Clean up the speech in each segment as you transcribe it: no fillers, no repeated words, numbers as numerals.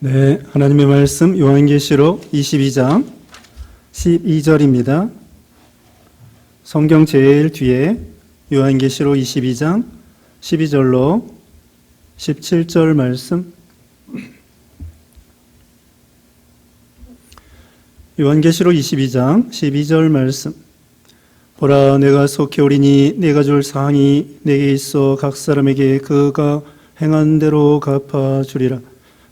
네, 하나님의 말씀 요한계시록 22장 12절입니다. 성경 제일 뒤에 요한계시록 22장 12절로 17절 말씀. 요한계시록 22장 12절 말씀. 보라, 내가 속히 오리니 내가 줄 상이 내게 있어 각 사람에게 그가 행한 대로 갚아주리라.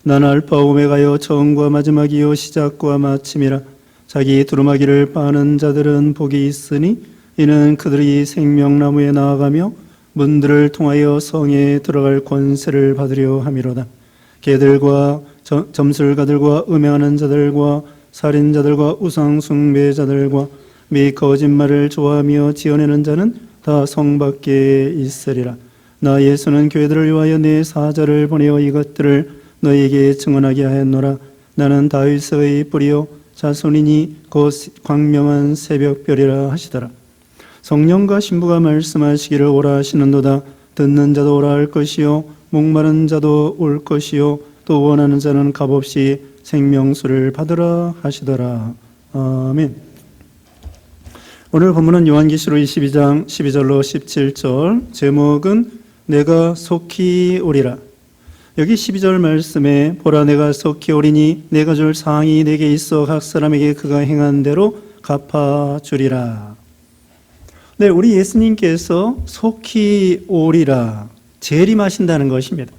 나는 알파 오메가여 처음과 마지막이요 시작과 마침이라. 자기 두루마기를 빠는 자들은 복이 있으니 이는 그들이 생명나무에 나아가며 문들을 통하여 성에 들어갈 권세를 받으려 함이로다. 개들과 점술가들과 음행하는 자들과 살인자들과 우상숭배자들과 및 거짓말을 좋아하며 지어내는 자는 다 성 밖에 있으리라. 나 예수는 교회들을 위하여 내 사자를 보내어 이것들을 너희에게 증언하게 하였노라. 나는 다윗의 뿌리요 자손이니 곧 광명한 새벽별이라 하시더라. 성령과 신부가 말씀하시기를 오라 하시는도다. 듣는 자도 오라 할 것이요 목마른 자도 올 것이요 또 원하는 자는 값없이 생명수를 받으라 하시더라. 아멘. 오늘 본문은 요한계시록 22장 12절로 17절, 제목은 내가 속히 오리라. 여기 12절 말씀에 보라, 내가 속히 오리니 내가 줄 상이 내게 있어 각 사람에게 그가 행한 대로 갚아주리라. 네, 우리 예수님께서 속히 오리라 재림하신다는 것입니다.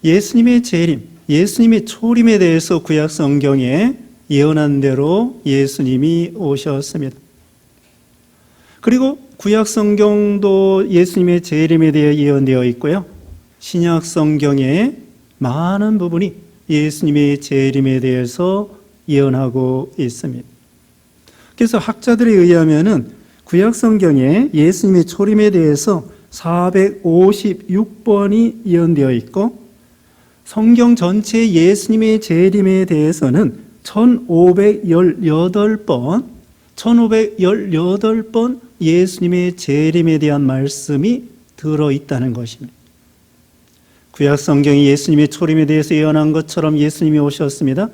예수님의 재림, 예수님의 초림에 대해서 구약 성경에 예언한 대로 예수님이 오셨습니다. 그리고 구약 성경도 예수님의 재림에 대해 예언되어 있고요. 신약 성경의 많은 부분이 예수님의 재림에 대해서 예언하고 있습니다. 그래서 학자들에 의하면은 구약 성경에 예수님의 초림에 대해서 456번이 예언되어 있고 성경 전체 예수님의 재림에 대해서는 1518번 예수님의 재림에 대한 말씀이 들어있다는 것입니다. 구약 성경이 예수님의 초림에 대해서 예언한 것처럼 예수님이 오셨습니다.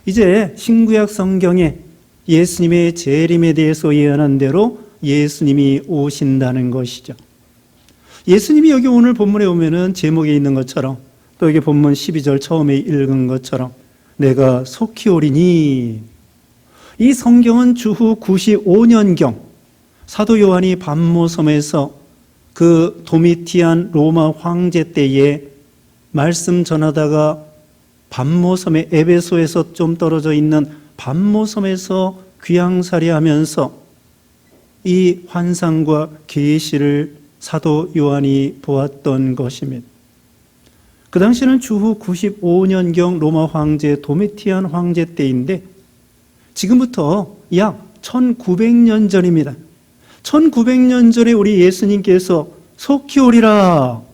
이제 신구약 성경에 예수님의 재림에 대해서 예언한 대로 예수님이 오신다는 것이죠. 예수님이 여기 오늘 본문에 오면은 제목에 있는 것처럼 또 여기 본문 12절 처음에 읽은 것처럼 내가 속히 오리니, 이 성경은 주후 95년경 사도 요한이 밤모섬에서 그 도미티안 로마 황제 때에 말씀 전하다가 밤모섬의 에베소에서 좀 떨어져 있는 밤모섬에서 귀향살이하면서 이 환상과 계시를 사도 요한이 보았던 것입니다. 그 당시는 주후 95년경 로마 황제 도미티안 황제 때인데 지금부터 약 1900년 전입니다. 1900년 전에 우리 예수님께서 속히 오리라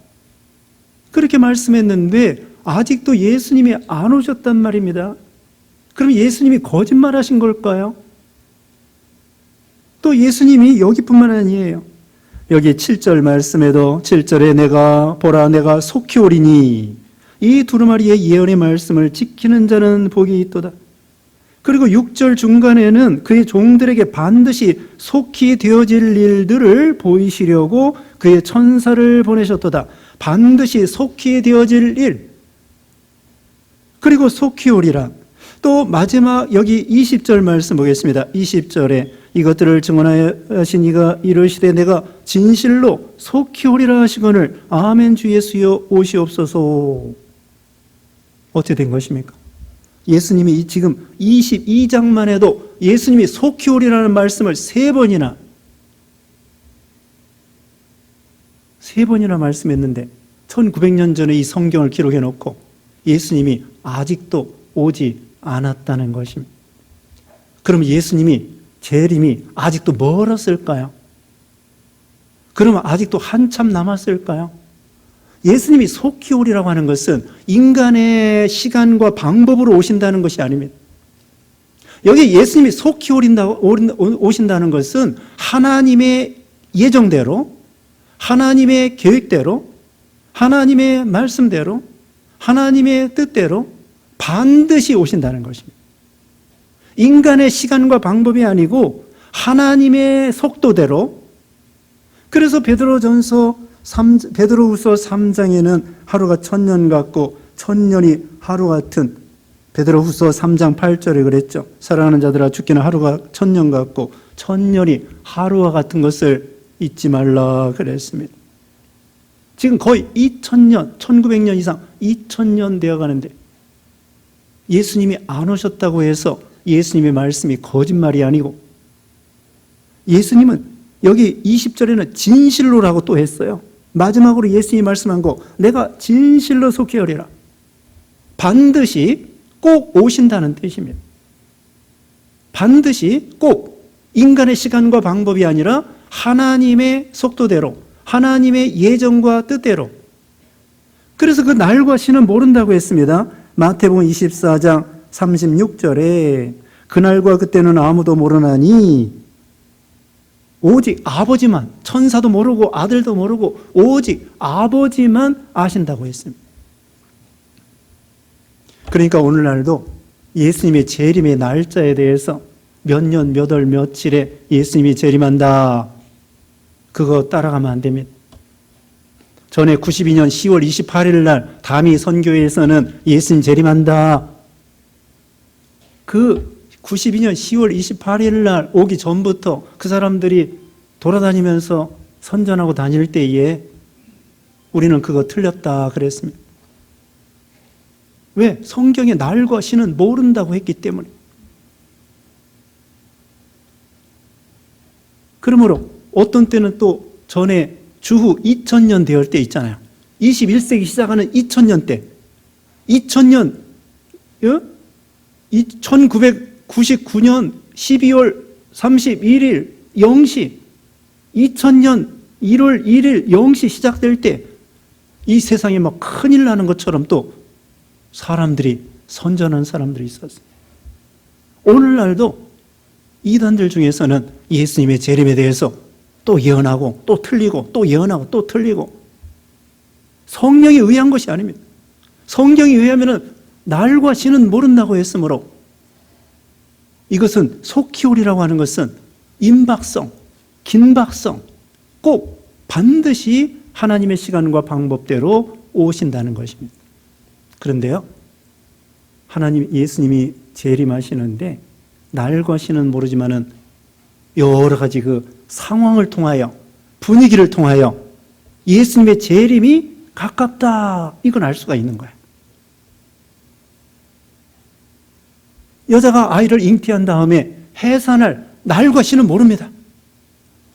그렇게 말씀했는데 아직도 예수님이 안 오셨단 말입니다. 그럼 예수님이 거짓말하신 걸까요? 또 예수님이 여기뿐만 아니에요. 여기 7절 말씀에도 7절에 내가 보라 내가 속히 오리니, 이 두루마리의 예언의 말씀을 지키는 자는 복이 있도다. 그리고 6절 중간에는 그의 종들에게 반드시 속히 되어질 일들을 보이시려고 그의 천사를 보내셨도다. 반드시 속히 되어질 일, 그리고 속히 오리라. 또 마지막 여기 20절 말씀 보겠습니다. 20절에 이것들을 증언하신 이가 이르시되 내가 진실로 속히 오리라 하시거늘 아멘 주 예수여 오시옵소서. 어떻게 된 것입니까? 예수님이 지금 22장만 해도 예수님이 속히 오리라는 말씀을 3번이나 말씀했는데 1900년 전에 이 성경을 기록해 놓고 예수님이 아직도 오지 않았다는 것입니다. 그럼 예수님이 재림이 아직도 멀었을까요? 그러면 아직도 한참 남았을까요? 예수님이 속히 오리라고 하는 것은 인간의 시간과 방법으로 오신다는 것이 아닙니다. 여기 예수님이 속히 오신다는 것은 하나님의 예정대로, 하나님의 계획대로, 하나님의 말씀대로, 하나님의 뜻대로 반드시 오신다는 것입니다. 인간의 시간과 방법이 아니고 하나님의 속도대로. 그래서 베드로후서 3장에는 하루가 1000년 같고 1000년이 하루 같은, 베드로후서 3장 8절에 그랬죠. 사랑하는 자들아, 죽기는 하루가 1000년 같고 1000년이 하루와 같은 것을 잊지 말라 그랬습니다. 지금 거의 2000년, 1900년 이상 2000년 되어 가는데 예수님이 안 오셨다고 해서 예수님의 말씀이 거짓말이 아니고, 예수님은 여기 20절에는 진실로라고 또 했어요. 마지막으로 예수님이 말씀한 거, 내가 진실로 속히 하리라. 반드시 꼭 오신다는 뜻입니다. 반드시 꼭, 인간의 시간과 방법이 아니라 하나님의 속도대로, 하나님의 예정과 뜻대로. 그래서 그 날과 시는 모른다고 했습니다. 마태복음 24장 36절에 그날과 그때는 아무도 모르나니 오직 아버지만, 천사도 모르고 아들도 모르고 오직 아버지만 아신다고 했습니다. 그러니까 오늘날도 예수님의 재림의 날짜에 대해서 몇 년, 몇 월, 며칠에 예수님이 재림한다, 그거 따라가면 안 됩니다. 전에 92년 10월 28일 날 다미 선교회에서는 예수님 재림한다, 그 92년 10월 28일 날 오기 전부터 그 사람들이 돌아다니면서 선전하고 다닐 때에 우리는 그거 틀렸다 그랬습니다. 왜? 성경의 날과 시는 모른다고 했기 때문에. 그러므로 어떤 때는 또 전에 주후 2000년 되었을 때 있잖아요. 21세기 시작하는 2000년 때, 2000년 1999년 12월 31일 0시, 2000년 1월 1일 0시 시작될 때 이 세상에 막 큰일 나는 것처럼 또 사람들이, 선전하는 사람들이 있었어요. 오늘날도 이단들 중에서는 예수님의 재림에 대해서 또 예언하고 또 틀리고 또 예언하고 또 틀리고, 성령에 의한 것이 아닙니다. 성경에 의하면 날과 시는 모른다고 했으므로, 이것은 속히 오리라고 하는 것은 임박성, 긴박성, 꼭 반드시 하나님의 시간과 방법대로 오신다는 것입니다. 그런데요, 예수님이 재림하시는데 날과 시는 모르지만은 여러 가지 그 상황을 통하여, 분위기를 통하여 예수님의 재림이 가깝다, 이건 알 수가 있는 거예요. 여자가 아이를 잉태한 다음에 해산할 날과 시는 모릅니다.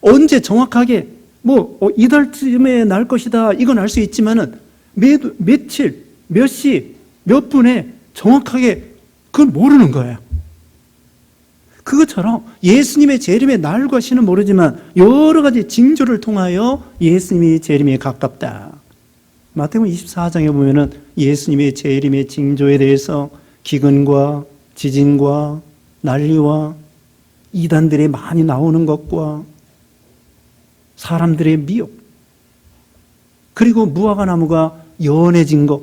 언제 정확하게 이달쯤에 날 것이다, 이건 알 수 있지만은 며칠, 몇 시, 몇 분에 정확하게 그건 모르는 거예요. 그것처럼 예수님의 재림의 날과 시는 모르지만 여러 가지 징조를 통하여 예수님이 재림에 가깝다. 마태복음 24장에 보면은 예수님의 재림의 징조에 대해서 기근과 지진과 난리와 이단들이 많이 나오는 것과 사람들의 미혹, 그리고 무화과 나무가 연해진 것,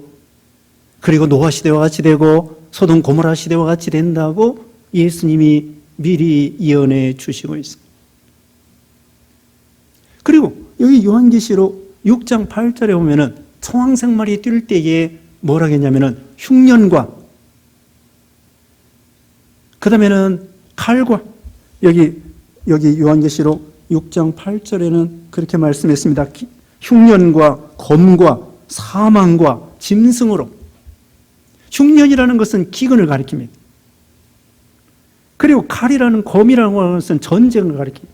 그리고 노아 시대와 같이 되고 소돔 고모라 시대와 같이 된다고 예수님이 미리 예언해 주시고 있습니다. 그리고 여기 요한계시록 6장 8절에 보면은 청황색말이 뛸 때에 뭐라 했냐면은 흉년과, 그 다음에는 칼과, 여기 요한계시록 6장 8절에는 그렇게 말씀했습니다. 흉년과 검과 사망과 짐승으로. 흉년이라는 것은 기근을 가리킵니다. 그리고 칼이라는, 검이라고 하는 것은 전쟁을 가리킵니다.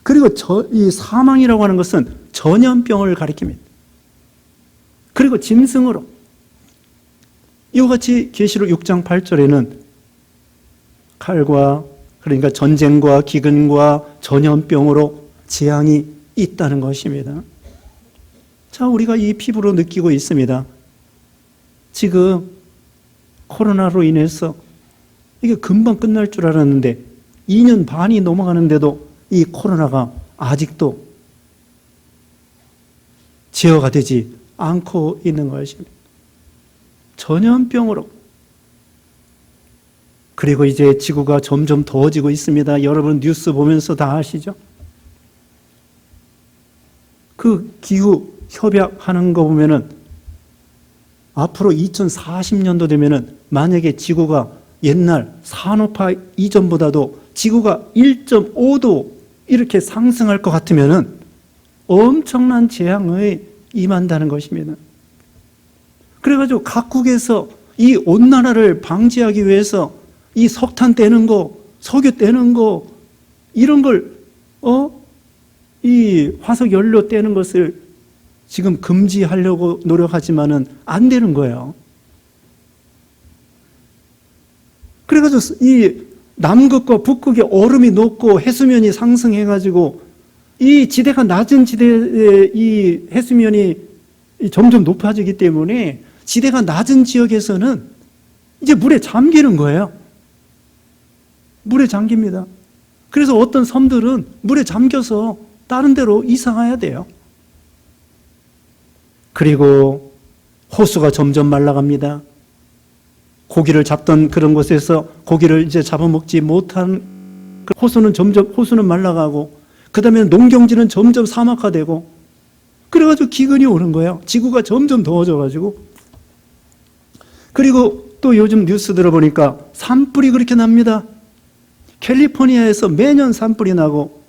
그리고 이 사망이라고 하는 것은 전염병을 가리킵니다. 그리고 짐승으로. 이와 같이 계시록 6장 8절에는 칼과, 그러니까 전쟁과 기근과 전염병으로 재앙이 있다는 것입니다. 자, 우리가 이 피부로 느끼고 있습니다. 지금 코로나로 인해서 이게 금방 끝날 줄 알았는데 2년 반이 넘어가는데도 이 코로나가 아직도 제어가 되지 않고 있는 것입니다. 전염병으로 그리고 이제 지구가 점점 더워지고 있습니다. 여러분 뉴스 보면서 다 아시죠? 그 기후 협약하는 거 보면은 앞으로 2040년도 되면은 만약에 지구가 옛날 산업화 이전보다도 지구가 1.5도 이렇게 상승할 것 같으면은 엄청난 재앙에 임한다는 것입니다. 그래가지고 각국에서 이 온난화를 방지하기 위해서 이 석탄 떼는 거, 석유 떼는 거, 이런 걸, 이 화석 연료 떼는 것을 지금 금지하려고 노력하지만은 안 되는 거예요. 그래가지고 이 남극과 북극의 얼음이 녹고 해수면이 상승해가지고 이 지대가 낮은 지대의 이 해수면이 점점 높아지기 때문에 지대가 낮은 지역에서는 이제 물에 잠기는 거예요. 물에 잠깁니다. 그래서 어떤 섬들은 물에 잠겨서 다른 데로 이사 가야 돼요. 그리고 호수가 점점 말라갑니다. 고기를 잡던 그런 곳에서 고기를 이제 잡아먹지 못한 호수는 말라가고, 그 다음에 농경지는 점점 사막화되고, 그래가지고 기근이 오는 거예요. 지구가 점점 더워져가지고. 그리고 또 요즘 뉴스 들어보니까 산불이 그렇게 납니다. 캘리포니아에서 매년 산불이 나고,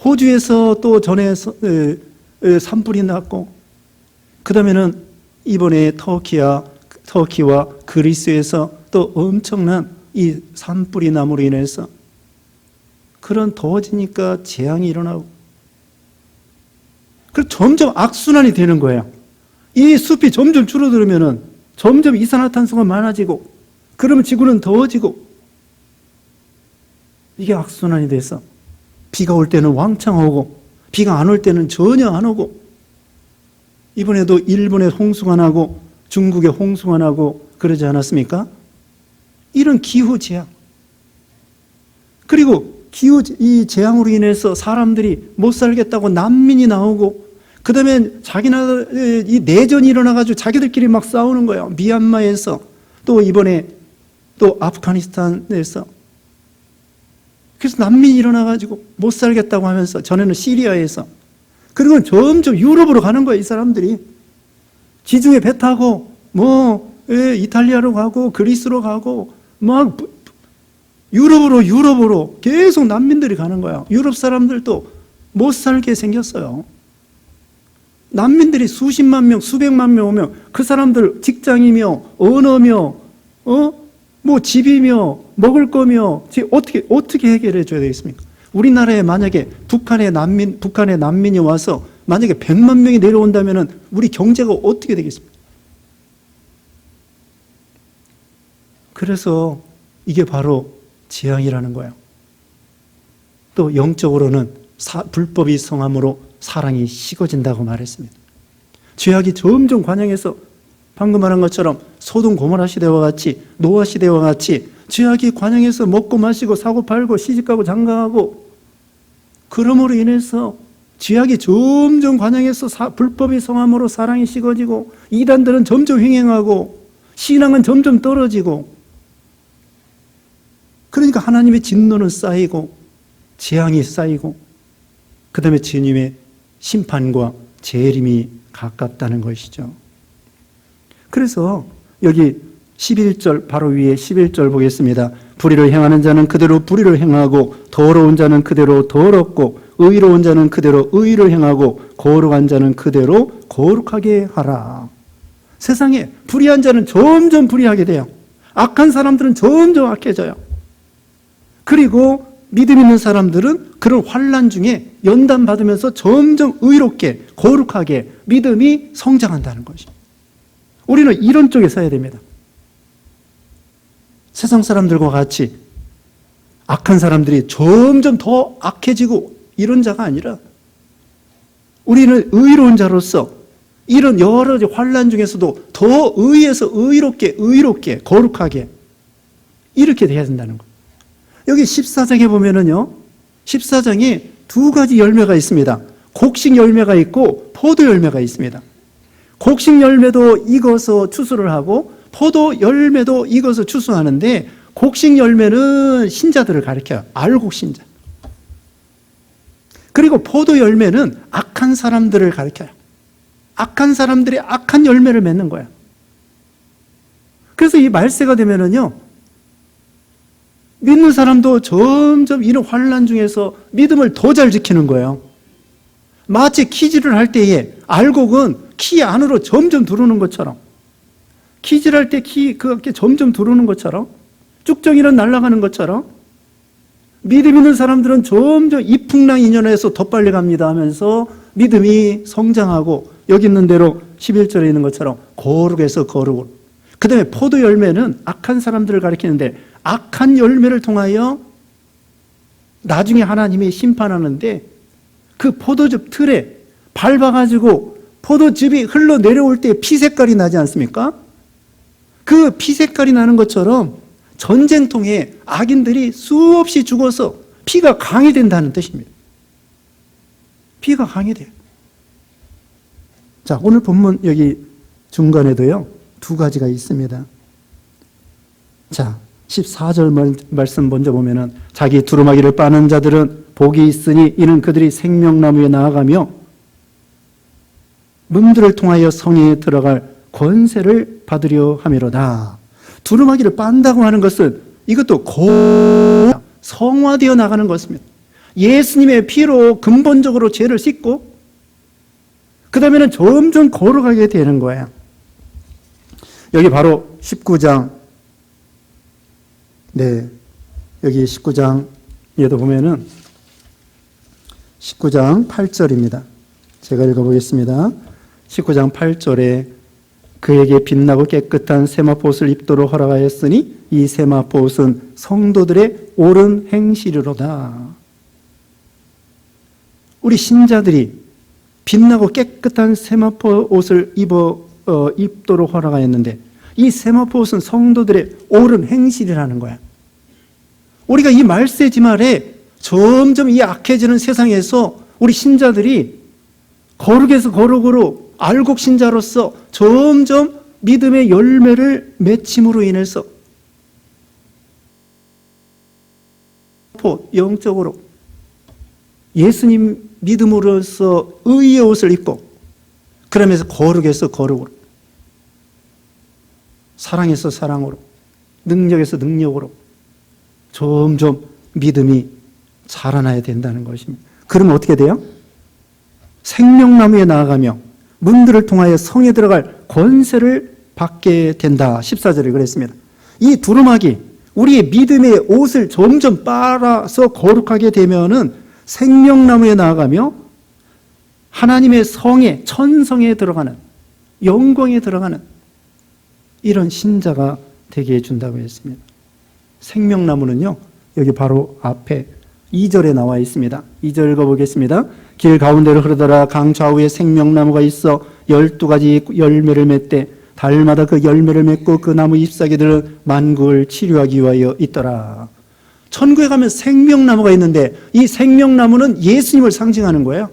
호주에서 또 전에 산불이 났고, 그 다음에는 이번에 터키와 그리스에서 또 엄청난 이 산불이 남으로 인해서 그런 더워지니까 재앙이 일어나고, 그리고 점점 악순환이 되는 거예요. 이 숲이 점점 줄어들면은 점점 이산화탄소가 많아지고, 그러면 지구는 더워지고, 이게 악순환이 돼서 비가 올 때는 왕창 오고 비가 안 올 때는 전혀 안 오고, 이번에도 일본에 홍수가 나고 중국에 홍수가 나고 그러지 않았습니까? 이런 기후 재앙. 그리고 이 재앙으로 인해서 사람들이 못 살겠다고 난민이 나오고, 그 다음에 자기 나라 이 내전이 일어나가지고 자기들끼리 막 싸우는 거예요. 미얀마에서, 또 이번에 또 아프가니스탄에서. 그래서 난민이 일어나가지고 못 살겠다고 하면서, 전에는 시리아에서, 그리고 점점 유럽으로 가는 거예요. 이 사람들이 지중해 배 타고 이탈리아로 가고 그리스로 가고 막 유럽으로 계속 난민들이 가는 거예요. 유럽 사람들도 못 살게 생겼어요. 난민들이 수십만 명, 수백만 명 오면 그 사람들 직장이며 언어며 집이며 먹을 거며 어떻게 해결해 줘야 되겠습니까? 우리나라에 만약에 북한의 난민이 와서 만약에 100만 명이 내려온다면 우리 경제가 어떻게 되겠습니까? 그래서 이게 바로 재앙이라는 거예요. 또 영적으로는 불법이 성함으로 사랑이 식어진다고 말했습니다. 죄악이 점점 관영해서 방금 말한 것처럼 소돔 고모라 시대와 같이, 노아 시대와 같이 죄악이 관영해서 먹고 마시고 사고 팔고 시집가고 장가가고, 그러므로 인해서 죄악이 점점 관영해서 불법이 성함으로 사랑이 식어지고, 이단들은 점점 횡행하고 신앙은 점점 떨어지고, 그러니까 하나님의 진노는 쌓이고 재앙이 쌓이고, 그 다음에 주님의 심판과 재림이 가깝다는 것이죠. 그래서 여기 11절 바로 위에 11절 보겠습니다. 불의를 행하는 자는 그대로 불의를 행하고, 더러운 자는 그대로 더럽고, 의로운 자는 그대로 의를 행하고, 거룩한 자는 그대로 거룩하게 하라. 세상에 불의한 자는 점점 불의하게 돼요. 악한 사람들은 점점 악해져요. 그리고 믿음 있는 사람들은 그런 환난 중에 연단 받으면서 점점 의롭게 거룩하게 믿음이 성장한다는 것입니다. 우리는 이런 쪽에 서야 됩니다. 세상 사람들과 같이 악한 사람들이 점점 더 악해지고 이런 자가 아니라, 우리는 의로운 자로서 이런 여러 가지 환난 중에서도 더 의에서 의롭게 거룩하게 이렇게 돼야 된다는 거예요. 여기 14장에 보면은요, 14장에 두 가지 열매가 있습니다. 곡식 열매가 있고 포도 열매가 있습니다. 곡식 열매도 익어서 추수를 하고 포도 열매도 익어서 추수하는데, 곡식 열매는 신자들을 가리켜요. 알곡 신자. 그리고 포도 열매는 악한 사람들을 가리켜요. 악한 사람들이 악한 열매를 맺는 거예요. 그래서 이 말세가 되면은요, 믿는 사람도 점점 이런 환난 중에서 믿음을 더 잘 지키는 거예요. 마치 키질을 할 때에 알곡은 키 안으로 점점 들어오는 것처럼, 키질 할 때 그게 점점 들어오는 것처럼, 쭉정이는 날아가는 것처럼, 믿음 있는 사람들은 점점 이풍랑인연에서 더 빨리 갑니다 하면서 믿음이 성장하고, 여기 있는 대로 11절에 있는 것처럼 거룩에서 거룩으로. 그 다음에 포도 열매는 악한 사람들을 가리키는데, 악한 열매를 통하여 나중에 하나님이 심판하는데, 그 포도즙 틀에 밟아가지고 포도즙이 흘러내려올 때 피 색깔이 나지 않습니까? 그 피 색깔이 나는 것처럼 전쟁통에 악인들이 수없이 죽어서 피가 강이 된다는 뜻입니다. 피가 강이 돼요. 자, 오늘 본문 여기 중간에도요, 두 가지가 있습니다. 자, 14절 말씀 먼저 보면은, 자기 두루마기를 빠는 자들은 복이 있으니 이는 그들이 생명나무에 나아가며 문들을 통하여 성에 들어갈 권세를 받으려 함이로다. 두루마기를 빤다고 하는 것은 이것도 성화되어 나가는 것입니다. 예수님의 피로 근본적으로 죄를 씻고 그 다음에는 점점 걸어가게 되는 거예요. 여기 바로 19장, 네, 여기 19장에도 보면은 19장 8절입니다. 제가 읽어보겠습니다. 19장 8절에 그에게 빛나고 깨끗한 세마포옷을 입도록 허락하였으니 이 세마포옷은 성도들의 옳은 행실이로다. 우리 신자들이 빛나고 깨끗한 세마포옷을 입도록 허락하였는데, 이 세마포옷은 성도들의 옳은 행실이라는 거야. 우리가 이 말세지말에 점점 이 악해지는 세상에서 우리 신자들이 거룩에서 거룩으로 알곡 신자로서 점점 믿음의 열매를 맺힘으로 인해서 영적으로 예수님 믿음으로써 의의 옷을 입고, 그러면서 거룩에서 거룩으로, 사랑에서 사랑으로, 능력에서 능력으로 점점 믿음이 자라나야 된다는 것입니다. 그러면 어떻게 돼요? 생명나무에 나아가며 문들을 통하여 성에 들어갈 권세를 받게 된다. 14절에 그랬습니다. 이 두루마기, 우리의 믿음의 옷을 점점 빨아서 거룩하게 되면은 생명나무에 나아가며 하나님의 성에, 천성에 들어가는, 영광에 들어가는 이런 신자가 되게 해준다고 했습니다. 생명나무는요, 여기 바로 앞에 2절에 나와 있습니다. 2절 읽어보겠습니다. 길 가운데로 흐르더라. 강 좌우에 생명나무가 있어 12가지 열매를 맺되 달마다 그 열매를 맺고 그 나무 잎사귀들은 만국을 치료하기 위하여 있더라. 천국에 가면 생명나무가 있는데, 이 생명나무는 예수님을 상징하는 거예요.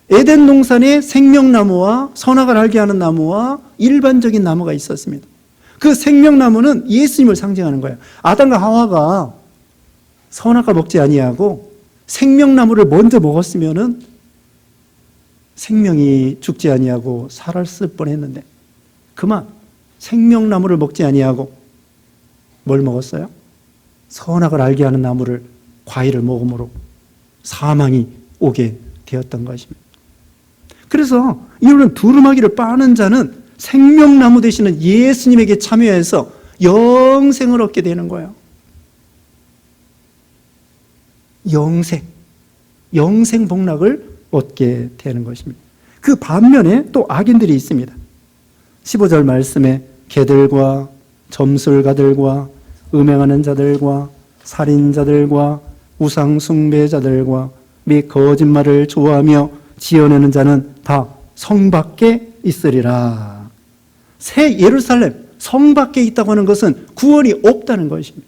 에덴 동산에 생명나무와 선악을 알게 하는 나무와 일반적인 나무가 있었습니다. 그 생명나무는 예수님을 상징하는 거예요. 아담과 하와가 선악과 먹지 아니하고 생명나무를 먼저 먹었으면은 생명이 죽지 아니하고 살았을 뻔했는데, 그만 생명나무를 먹지 아니하고 뭘 먹었어요? 선악을 알게 하는 나무를, 과일을 먹음으로 사망이 오게 되었던 것입니다. 그래서 이런 두루마기를 빠는 자는 생명나무 되시는 예수님에게 참여해서 영생을 얻게 되는 거예요. 영생 복락을 얻게 되는 것입니다. 그 반면에 또 악인들이 있습니다. 15절 말씀에 개들과 점술가들과 음행하는 자들과 살인자들과 우상 숭배자들과 및 거짓말을 좋아하며 지어내는 자는 다 성 밖에 있으리라. 새 예루살렘 성 밖에 있다고 하는 것은 구원이 없다는 것입니다.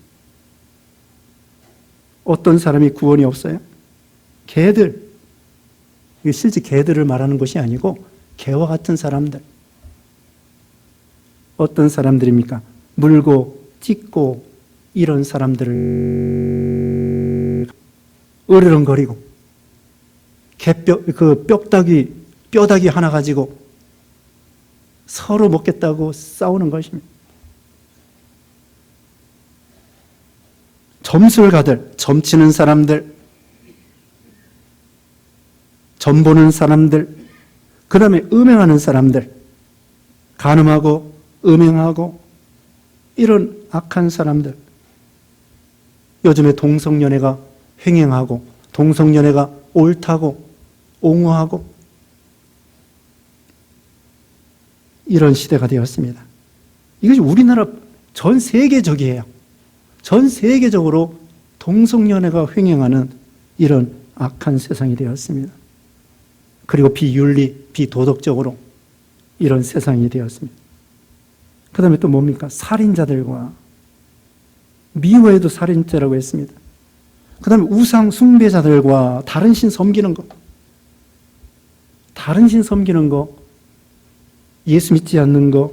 어떤 사람이 구원이 없어요? 개들. 이게 실제 개들을 말하는 것이 아니고 개와 같은 사람들. 어떤 사람들입니까? 물고 찍고 이런 사람들을 으르렁거리고 뼈다귀 하나 가지고 서로 먹겠다고 싸우는 것입니다. 점술가들, 점치는 사람들, 점 보는 사람들, 그 다음에 음행하는 사람들, 간음하고 음행하고 이런 악한 사람들, 요즘에 동성연애가 횡행하고 동성연애가 옳다고 옹호하고 이런 시대가 되었습니다. 이것이 우리나라 전 세계적이에요. 전 세계적으로 동성연애가 횡행하는 이런 악한 세상이 되었습니다. 그리고 비윤리, 비도덕적으로 이런 세상이 되었습니다. 그 다음에 또 뭡니까? 살인자들과, 미워해도 살인죄라고 했습니다. 그 다음에 우상 숭배자들과 다른 신 섬기는 것, 다른 신 섬기는 거, 예수 믿지 않는 거,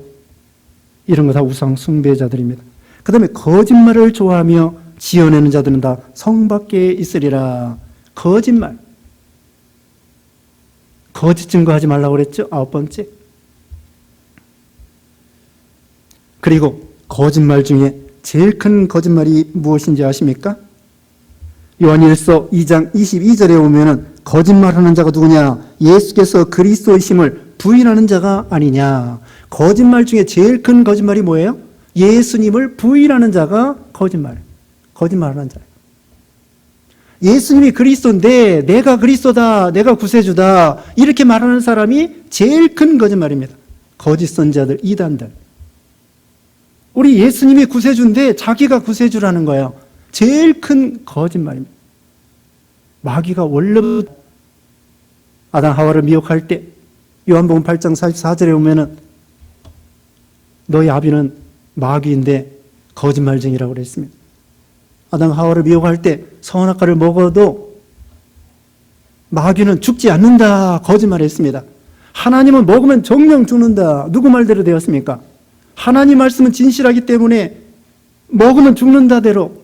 이런 거 다 우상 숭배자들입니다. 그 다음에 거짓말을 좋아하며 지어내는 자들은 다 성 밖에 있으리라. 거짓말. 거짓 증거하지 말라고 그랬죠? 9번째. 그리고 거짓말 중에 제일 큰 거짓말이 무엇인지 아십니까? 요한일서 2장 22절에 보면은 거짓말하는 자가 누구냐? 예수께서 그리스도이심을 부인하는 자가 아니냐. 거짓말 중에 제일 큰 거짓말이 뭐예요? 예수님을 부인하는 자가 거짓말하는 자예요. 예수님이 그리스도인데 내가 그리스도다, 내가 구세주다 이렇게 말하는 사람이 제일 큰 거짓말입니다. 거짓 선지자들, 이단들. 우리 예수님이 구세주인데 자기가 구세주라는 거예요. 제일 큰 거짓말입니다. 마귀가 원래부터 아담 하와를 미혹할 때 요한복음 8장 44절에 보면은 너희 아비는 마귀인데 거짓말쟁이라고 그랬습니다. 아담 하와를 미혹할 때 선악과를 먹어도 마귀는 죽지 않는다 거짓말했습니다. 하나님은 먹으면 정령 죽는다. 누구 말대로 되었습니까? 하나님 말씀은 진실하기 때문에 먹으면 죽는다대로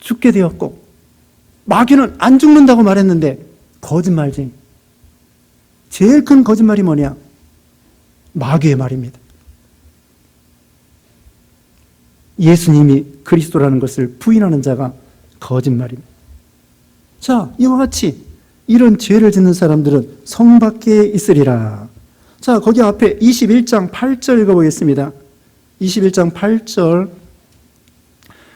죽게 되었고, 마귀는 안 죽는다고 말했는데 거짓말쟁이. 제일 큰 거짓말이 뭐냐? 마귀의 말입니다. 예수님이 그리스도라는 것을 부인하는 자가 거짓말입니다. 자, 이와 같이 이런 죄를 짓는 사람들은 성 밖에 있으리라. 자, 거기 앞에 21장 8절 읽어보겠습니다. 21장 8절.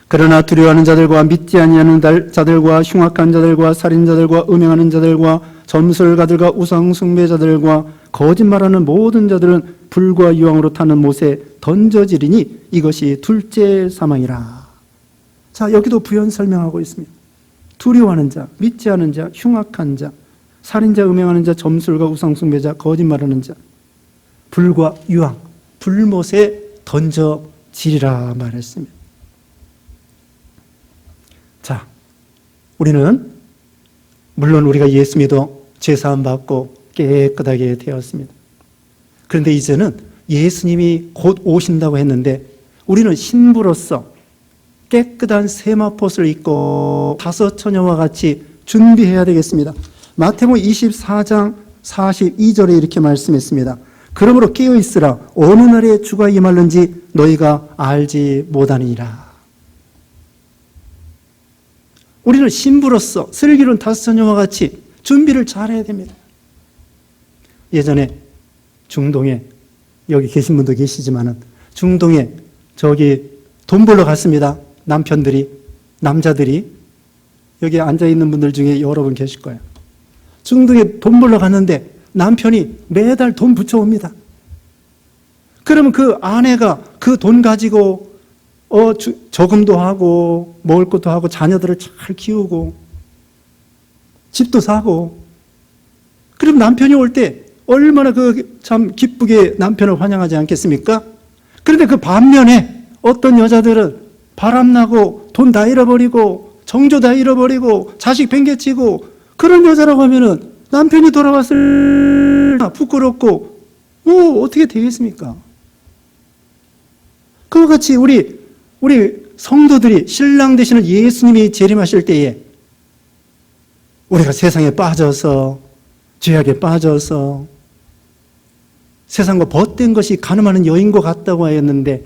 그러나 두려워하는 자들과 믿지 아니하는 자들과 흉악한 자들과 살인자들과 음행하는 자들과 점술가들과 우상숭배자들과 거짓말하는 모든 자들은 불과 유황으로 타는 못에 던져지리니 이것이 둘째 사망이라. 자, 여기도 부연 설명하고 있습니다. 두려워하는 자, 믿지 않은 자, 흉악한 자, 살인자, 음행하는 자, 점술가, 우상숭배자, 거짓말하는 자, 불과 유황, 불못에 던져지리라 말했습니다. 자, 우리는 물론 우리가 예수 믿어 죄사함 받고 깨끗하게 되었습니다. 그런데 이제는 예수님이 곧 오신다고 했는데 우리는 신부로서 깨끗한 세마포를 입고 다섯 처녀와 같이 준비해야 되겠습니다. 마태복음 24장 42절에 이렇게 말씀했습니다. 그러므로 깨어있으라. 어느 날에 주가 임할는지 너희가 알지 못하니라. 우리는 신부로서 슬기로운 다섯 처녀와 같이 준비를 잘해야 됩니다. 예전에 중동에, 여기 계신 분도 계시지만은 중동에 저기 돈 벌러 갔습니다. 남자들이 여기 앉아있는 분들 중에 여러 분 계실 거예요. 중동에 돈 벌러 갔는데 남편이 매달 돈 붙여옵니다. 그러면 그 아내가 그 돈 가지고 저금도 하고 먹을 것도 하고 자녀들을 잘 키우고 집도 사고, 그럼 남편이 올 때 얼마나 참 기쁘게 남편을 환영하지 않겠습니까? 그런데 그 반면에 어떤 여자들은 바람나고 돈 다 잃어버리고 정조 다 잃어버리고 자식 뱅개치고 그런 여자라고 하면은 남편이 돌아왔을 때 부끄럽고 어떻게 되겠습니까? 그와 같이 우리 성도들이 신랑 되시는 예수님이 재림하실 때에 우리가 세상에 빠져서 죄악에 빠져서 세상과 벗된 것이 가늠하는 여인과 같다고 하였는데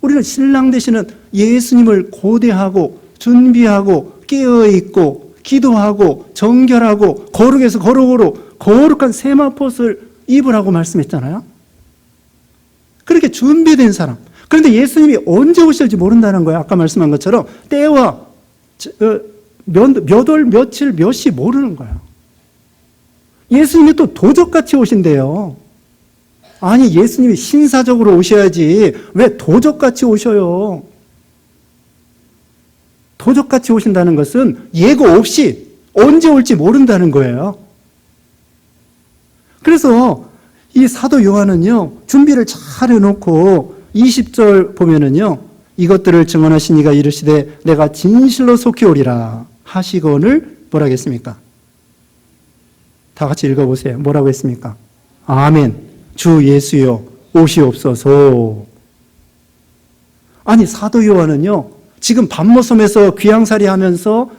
우리는 신랑 되시는 예수님을 고대하고 준비하고 깨어있고 기도하고 정결하고 거룩에서 거룩으로 거룩한 세마포를 입으라고 말씀했잖아요. 그렇게 준비된 사람. 그런데 예수님이 언제 오실지 모른다는 거예요. 아까 말씀한 것처럼 때와 몇 월, 며칠, 몇 시 모르는 거예요. 예수님이 또 도적같이 오신대요. 아니, 예수님이 신사적으로 오셔야지 왜 도적같이 오셔요? 도적같이 오신다는 것은 예고 없이 언제 올지 모른다는 거예요. 그래서 이 사도 요한은요, 준비를 잘 해놓고 20절 보면은요, 이것들을 증언하신 이가 이르시되 내가 진실로 속히 오리라 하시거늘 뭐라 하겠습니까? 다 같이 읽어보세요. 뭐라고 했습니까? 아멘. 주 예수여 오시옵소서. 아니, 사도 요한은요, 지금 밤모섬에서 귀양살이 하면서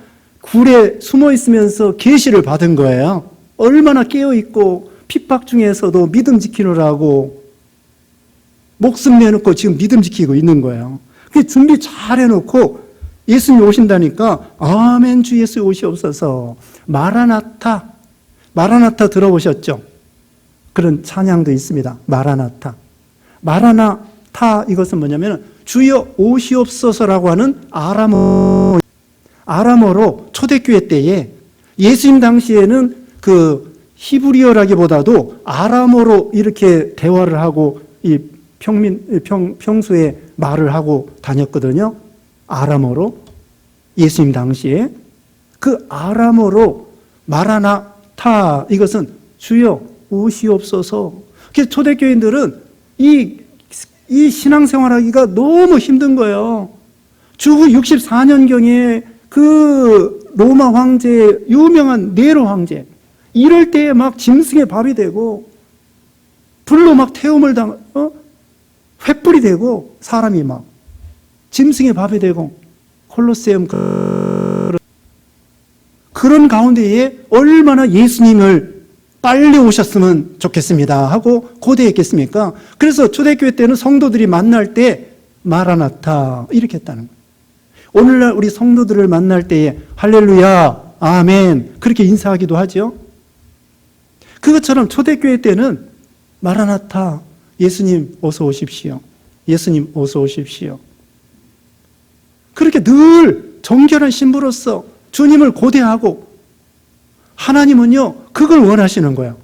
굴에 숨어 있으면서 계시를 받은 거예요. 얼마나 깨어있고 핍박 중에서도 믿음 지키느라고 목숨 내놓고 지금 믿음 지키고 있는 거예요. 그 준비 잘 해놓고 예수님이 오신다니까 아멘 주 예수 오시옵소서. 마라나타. 마라나타 들어보셨죠? 그런 찬양도 있습니다. 마라나타. 마라나타 이것은 뭐냐면 주여 오시옵소서라고 하는 아람어로 초대교회 때에 예수님 당시에는 그 히브리어라기보다도 아람어로 이렇게 대화를 하고 이 평소에 말을 하고 다녔거든요. 아람어로. 예수님 당시에. 그 아람어로 마라나타 이것은 주여 오시옵소서. 그래서 초대교인들은 이 신앙생활하기가 너무 힘든 거예요. 주후 64년경에 그 로마 황제, 유명한 네로 황제, 이럴 때에 막 짐승의 밥이 되고 불로 막 태움을 횃불이 되고 사람이 막 짐승의 밥이 되고 콜로세움 그런 가운데에 얼마나 예수님을 빨리 오셨으면 좋겠습니다 하고 고대했겠습니까? 그래서 초대교회 때는 성도들이 만날 때 마라나타 이렇게 했다는 거예요. 오늘날 우리 성도들을 만날 때에 할렐루야, 아멘 그렇게 인사하기도 하죠. 그것처럼 초대교회 때는 마라나타, 예수님 어서 오십시오. 예수님 어서 오십시오. 그렇게 늘 정결한 신부로서 주님을 고대하고 하나님은요 그걸 원하시는 거예요.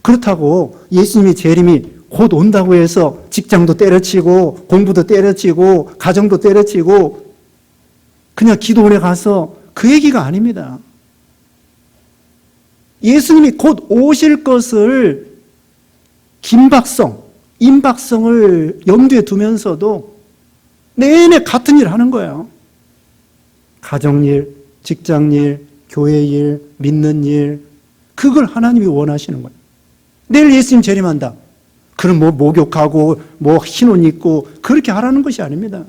그렇다고 예수님이 재림이 곧 온다고 해서 직장도 때려치고 공부도 때려치고 가정도 때려치고 그냥 기도원에 가서 그 얘기가 아닙니다. 예수님이 곧 오실 것을 임박성을 염두에 두면서도 내내 같은 일 하는 거예요. 가정일, 직장일, 교회일, 믿는 일, 그걸 하나님이 원하시는 거예요. 내일 예수님 재림한다. 그럼 뭐 목욕하고 뭐 흰 옷 입고 그렇게 하라는 것이 아닙니다.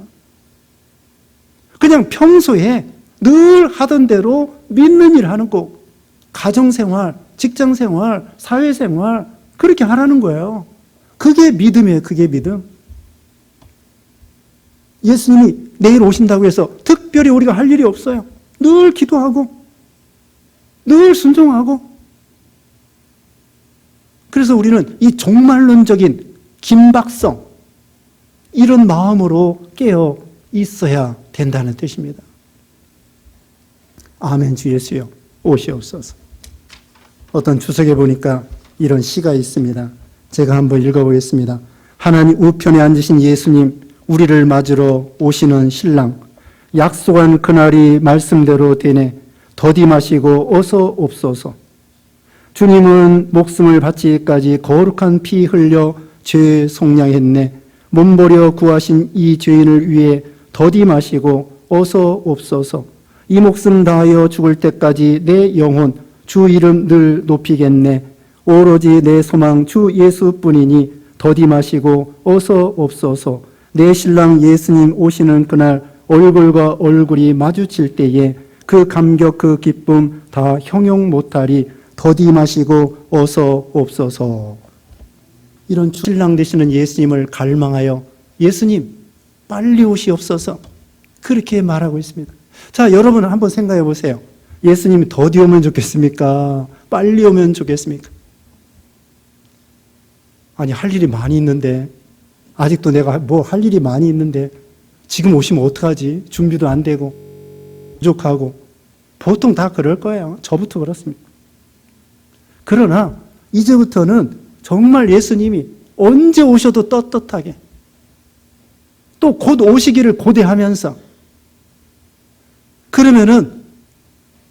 그냥 평소에 늘 하던 대로 믿는 일 하는 거, 가정생활, 직장생활, 사회생활 그렇게 하라는 거예요. 그게 믿음이에요. 그게 믿음. 예수님이 내일 오신다고 해서 특별히 우리가 할 일이 없어요. 늘 기도하고 늘 순종하고. 그래서 우리는 이 종말론적인 긴박성 이런 마음으로 깨어 있어야 된다는 뜻입니다. 아멘 주 예수여 오시옵소서. 어떤 주석에 보니까 이런 시가 있습니다. 제가 한번 읽어보겠습니다. 하나님 우편에 앉으신 예수님, 우리를 맞으러 오시는 신랑, 약속한 그날이 말씀대로 되네. 더디 마시고 어서 옵소서. 주님은 목숨을 바치기까지 거룩한 피 흘려 죄 속량했네. 몸버려 구하신 이 죄인을 위해 더디 마시고 어서 옵소서. 이 목숨 다하여 죽을 때까지 내 영혼 주 이름 늘 높이겠네. 오로지 내 소망 주 예수뿐이니 더디 마시고 어서 옵소서. 내 신랑 예수님 오시는 그날 얼굴과 얼굴이 마주칠 때에 그 감격, 그 기쁨 다 형용 못하리. 더디 마시고 어서 옵소서. 이런 신랑 되시는 예수님을 갈망하여 예수님 빨리 오시옵소서, 그렇게 말하고 있습니다. 자, 여러분 한번 생각해 보세요. 예수님이 더디 오면 좋겠습니까? 빨리 오면 좋겠습니까? 아니, 할 일이 많이 있는데, 아직도 내가 뭐 할 일이 많이 있는데 지금 오시면 어떡하지? 준비도 안 되고 부족하고. 보통 다 그럴 거예요. 저부터 그렇습니다. 그러나 이제부터는 정말 예수님이 언제 오셔도 떳떳하게, 또 곧 오시기를 고대하면서, 그러면은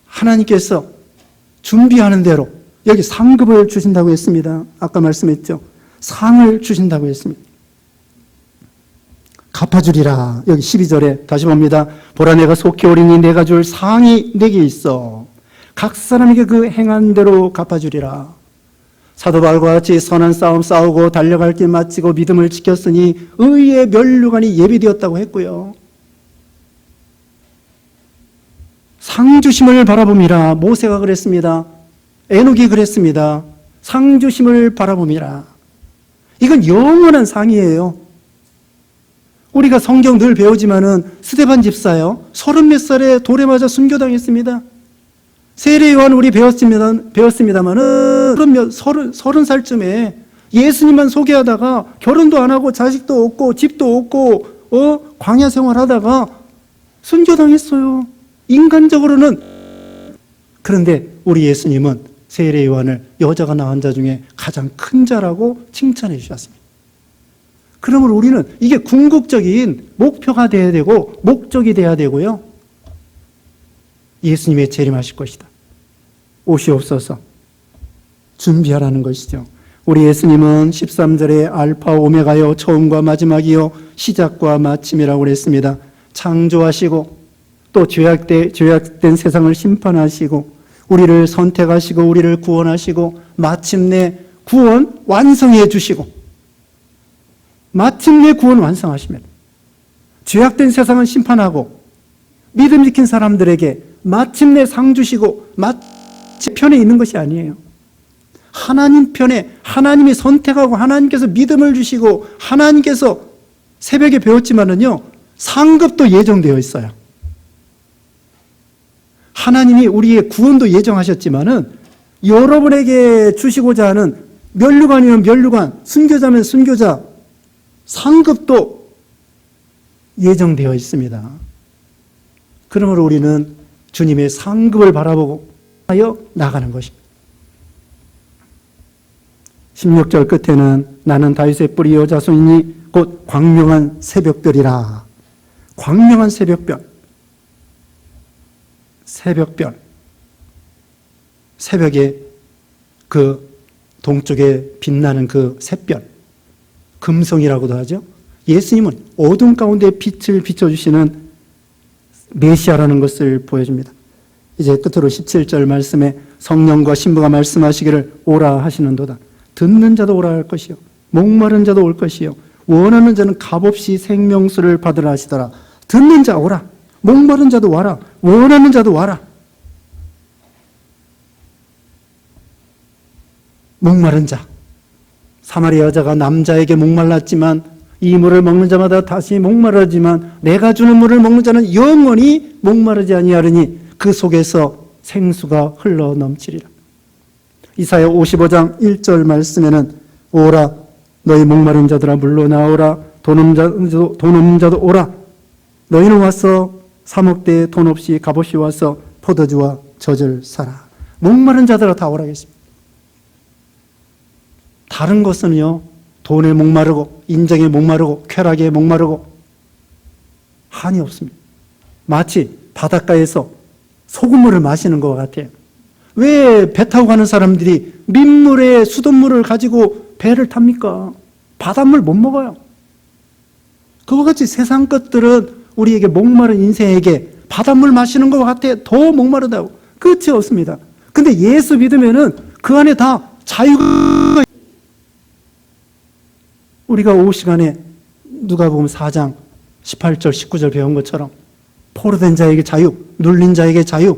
하나님께서 준비하는 대로 여기 상급을 주신다고 했습니다. 아까 말씀했죠. 상을 주신다고 했습니다. 갚아주리라. 여기 12절에 다시 봅니다. 보라, 내가 속히 오리니 내가 줄 상이 내게 있어. 각 사람에게 그 행한 대로 갚아주리라. 사도 바울과 같이 선한 싸움 싸우고 달려갈 길 마치고 믿음을 지켰으니 의의 면류관이 예비되었다고 했고요. 상 주심을 바라봄이라. 모세가 그랬습니다. 에녹이 그랬습니다. 상 주심을 바라봄이라. 이건 영원한 상이에요. 우리가 성경 늘 배우지만은 스데반 집사요, 30몇 살에 돌에 맞아 순교당했습니다. 세례 요한 우리 배웠습니다만은 30살쯤에 예수님만 소개하다가 결혼도 안 하고 자식도 없고 집도 없고 광야 생활하다가 순교당했어요. 인간적으로는. 그런데 우리 예수님은 세례 요한을 여자가 낳은 자 중에 가장 큰 자라고 칭찬해 주셨습니다. 그러므로 우리는 이게 궁극적인 목표가 돼야 되고 목적이 돼야 되고요. 예수님의 재림하실 것이다. 오시옵소서. 준비하라는 것이죠. 우리 예수님은 13절에 알파 오메가요, 처음과 마지막이요, 시작과 마침이라고 그랬습니다. 창조하시고 또 죄악된 세상을 심판하시고 우리를 선택하시고 우리를 구원하시고 마침내 구원 완성해 주시고, 마침내 구원 완성하시면 죄악된 세상은 심판하고 믿음 지킨 사람들에게 마침내 상 주시고, 마침 편에 있는 것이 아니에요. 하나님 편에, 하나님이 선택하고 하나님께서 믿음을 주시고 하나님께서, 새벽에 배웠지만은요, 상급도 예정되어 있어요. 하나님이 우리의 구원도 예정하셨지만은 여러분에게 주시고자 하는 면류관이면 면류관, 순교자면 순교자, 상급도 예정되어 있습니다. 그러므로 우리는 주님의 상급을 바라보고 하여 나가는 것입니다. 16절 끝에는 나는 다윗의 뿌리요 자손이니 곧 광명한 새벽별이라. 광명한 새벽별. 새벽별. 새벽에 그 동쪽에 빛나는 그 샛별. 금성이라고도 하죠. 예수님은 어둠 가운데 빛을 비춰주시는 메시아라는 것을 보여줍니다. 이제 끝으로 17절 말씀에 성령과 신부가 말씀하시기를 오라 하시는도다. 듣는 자도 오라 할 것이요, 목마른 자도 올 것이요, 원하는 자는 값없이 생명수를 받으라 하시더라. 듣는 자 오라, 목마른 자도 와라, 원하는 자도 와라. 목마른 자, 사마리아 여자가 남자에게 목말랐지만 이 물을 먹는 자마다 다시 목마르지만 내가 주는 물을 먹는 자는 영원히 목마르지 아니하리니 그 속에서 생수가 흘러 넘치리라. 이사야 55장 1절 말씀에는 오라 너희 목마른 자들아 물로 나오라, 돈 없는 자도 오라. 너희는 와서 사먹되 돈 없이 값없이 와서 포도주와 젖을 사라. 목마른 자들아 다 오라겠습니다. 다른 것은요, 돈에 목마르고 인정에 목마르고 쾌락에 목마르고 한이 없습니다. 마치 바닷가에서 소금물을 마시는 것 같아요. 왜 배 타고 가는 사람들이 민물에 수돗물을 가지고 배를 탑니까? 바닷물 못 먹어요. 그와 같이 세상 것들은 우리에게 목마른 인생에게 바닷물 마시는 것 같아 더 목마르다고. 끝이 없습니다. 근데 예수 믿으면은 그 안에 다 자유가, 우리가 오후 시간에 누가복음 4장 18절 19절 배운 것처럼 포로된 자에게 자유, 눌린 자에게 자유,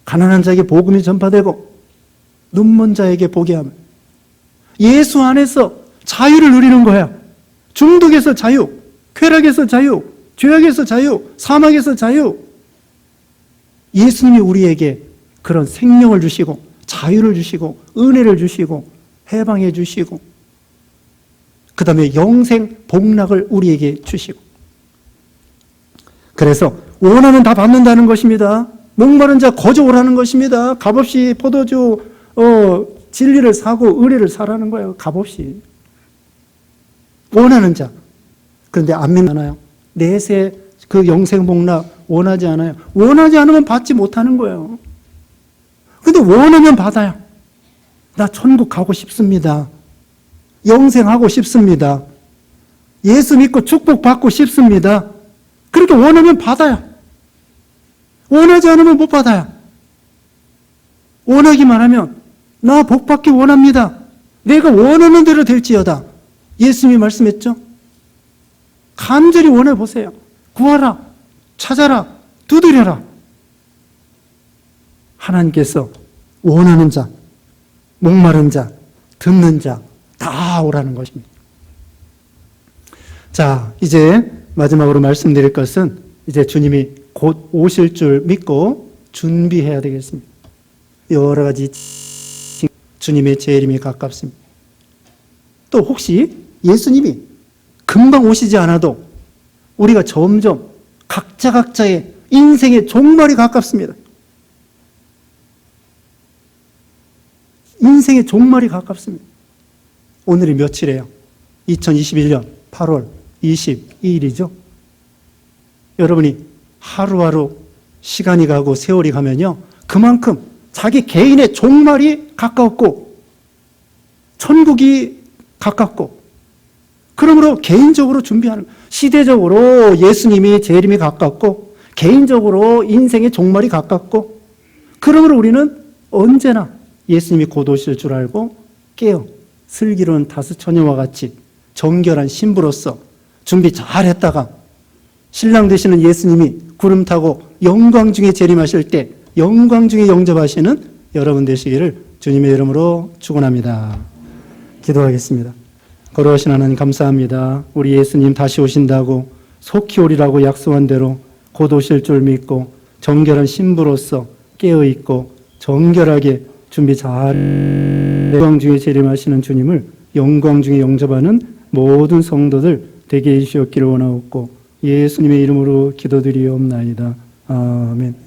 가난한 자에게 복음이 전파되고 눈먼 자에게 보게 함을. 예수 안에서 자유를 누리는 거야. 중독에서 자유, 쾌락에서 자유, 죄악에서 자유, 사망에서 자유. 예수님이 우리에게 그런 생명을 주시고 자유를 주시고 은혜를 주시고 해방해 주시고 그 다음에 영생 복락을 우리에게 주시고, 그래서 원하면 다 받는다는 것입니다. 목마른 자 거저 오라는 것입니다. 값없이 포도주 진리를 사고 은혜를 사라는 거예요. 값없이. 원하는 자. 그런데 안 믿나요? 내세 그 영생 복락 원하지 않아요. 원하지 않으면 받지 못하는 거예요. 근데 원하면 받아요. 나 천국 가고 싶습니다. 영생하고 싶습니다. 예수 믿고 축복받고 싶습니다. 그렇게 원하면 받아요. 원하지 않으면 못 받아요. 원하기만 하면 나 복받기 원합니다. 내가 원하는 대로 될지어다. 예수님이 말씀했죠. 간절히 원해보세요. 구하라, 찾아라, 두드려라. 하나님께서 원하는 자, 목마른 자, 듣는 자 다 오라는 것입니다. 자, 이제 마지막으로 말씀드릴 것은 이제 주님이 곧 오실 줄 믿고 준비해야 되겠습니다. 여러 가지 주님의 재림이 가깝습니다. 또 혹시 예수님이 금방 오시지 않아도 우리가 점점 각자의 인생의 종말이 가깝습니다. 인생의 종말이 가깝습니다. 오늘이 며칠이에요? 2021년 8월 22일이죠. 여러분이 하루하루 시간이 가고 세월이 가면요, 그만큼 자기 개인의 종말이 가까웠고 천국이 가깝고, 그러므로 개인적으로 준비하는, 시대적으로 예수님이 재림이 가깝고 개인적으로 인생의 종말이 가깝고, 그러므로 우리는 언제나 예수님이 곧 오실 줄 알고 깨어 슬기로운 다섯 처녀와 같이 정결한 신부로서 준비 잘 했다가 신랑 되시는 예수님이 구름 타고 영광 중에 재림하실 때 영광 중에 영접하시는 여러분 되시기를 주님의 이름으로 축원합니다. 기도하겠습니다. 거룩하신 하나님 감사합니다. 우리 예수님 다시 오신다고 속히 오리라고 약속한 대로 곧 오실 줄 믿고 정결한 신부로서 깨어있고 정결하게 준비 잘, 영광 중에 재림하시는 주님을 영광 중에 영접하는 모든 성도들 되게 해주시옵기를 원하옵고 예수님의 이름으로 기도드리옵나이다. 아멘.